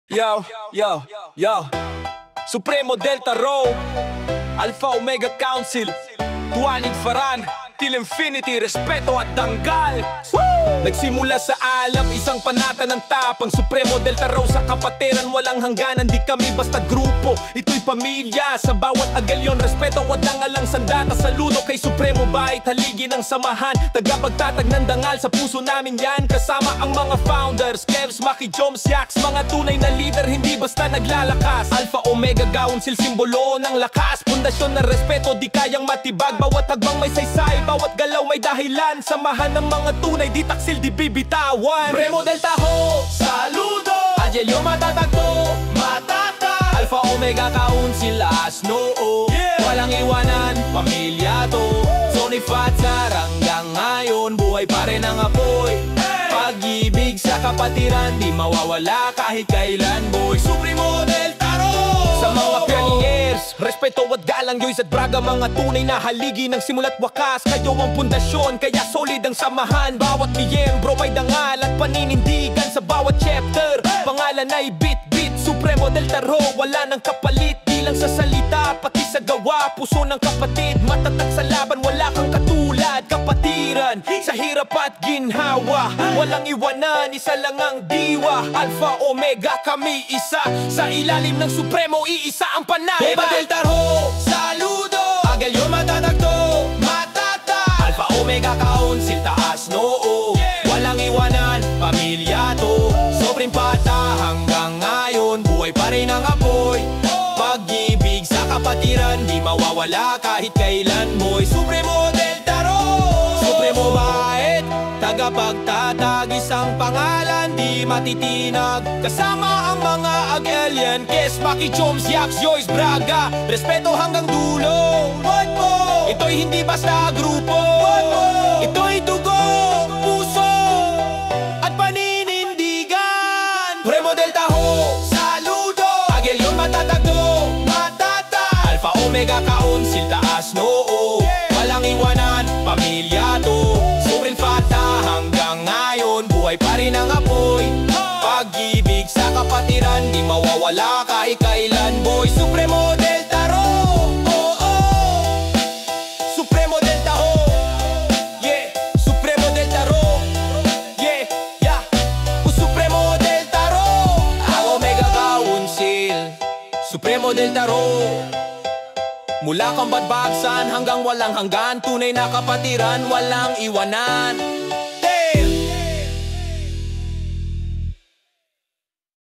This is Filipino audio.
Yo, yo, yo. Supremo Delta Rho, Alpha Omega Council, Tuanig Faran, till infinity, respeto at danggal. Nagsimula sa alam, isang panata ng tapang. Supremo Delta Rho sa kapatiran, walang hangganan. Di kami basta grupo, ito'y pamilya. Sa bawat agalyon, respeto at dangalang sandata. Saludo kay Supremo Bait, haligi ng samahan. Tagapagtatag ng dangal, sa puso namin yan. Kasama ang mga founders, Kevs, Maki, Joms, Yaks. Mga tunay na leader, hindi basta naglalakas. Alpha Omega Council, simbolo ng lakas. Pundasyon ng respeto, di kayang matibag. Bawat hagbang may saysay, bawat galaw may dahilan. Samahan ng mga tunay, di taksil, di bibitawan. Supremo Delta Ho, saludo. Angelio matatagpo, matata. Alpha Omega Council, asnoo. Walang iwanan, pamilya to. Sony Fatsar hanggang ngayon, buhay pa rin ang apoy. Pag-ibig sa kapatiran, di mawawala kahit kailan, boy. Supremo Delta Rho. Sa mga pioneers, respeto at galang, Joyce at Braga, mga tunay na haligi ng simula't wakas. Kayo ang pundasyon, kaya solid ang samahan. Bawat miyembro may dangal at paninindigan sa bawat chapter. Pangalan ay bit-bit, Supremo Delta Rho, wala nang kapalit. Di lang sa salita, pati sa gawa, puso ng kapatid. Matatag sa laban, wala kang katulad. Kapatiran, sa hirap at ginhawa, walang iwanan, isa lang ang diwa. Alpha Omega, kami isa. Sa ilalim ng Supremo, iisa ang panay. Eva Delta Rho, saludo. Agalyo matatagto, matata. Alpha Omega Council, taas noo. Walang iwanan, pamilya to. Sobrang pata hanggang ngayon, buhay pa rin ang apoy. Pag-ibig sa kapatiran, di mawawala kahit kailan, boy. Supremo Delta Rho, Supremo Bait, tagapagtatag, isang pangalan di matitinag. Kasama ang mga Agelian, Kes, Maki, Joms, Yaks, Joyce, Braga. Respeto hanggang dulo. Ito'y hindi basta grupo, ito'y dugo, puso at paninindigan. Supremo Delta Ho, saludo. Agelyon matatagdo, matata. Alpha Omega Council, taas noo. Walang iwanan, pamilya to. Supreme Fata hanggang ngayon, buhay pa rin ang apoy. Pag-ibig sa kapatiran, di mawawala kahit kailan, boy. Supremo Delta Rho, oh, oh. Supremo Delta Ho, yeah. Supremo Delta Rho, yeah, yeah. Supremo Delta Rho, ang Omega Council. Supremo Delta Rho, mula Kambat Bagsan hanggang walang hanggan. Tunay na kapatiran, walang iwanan.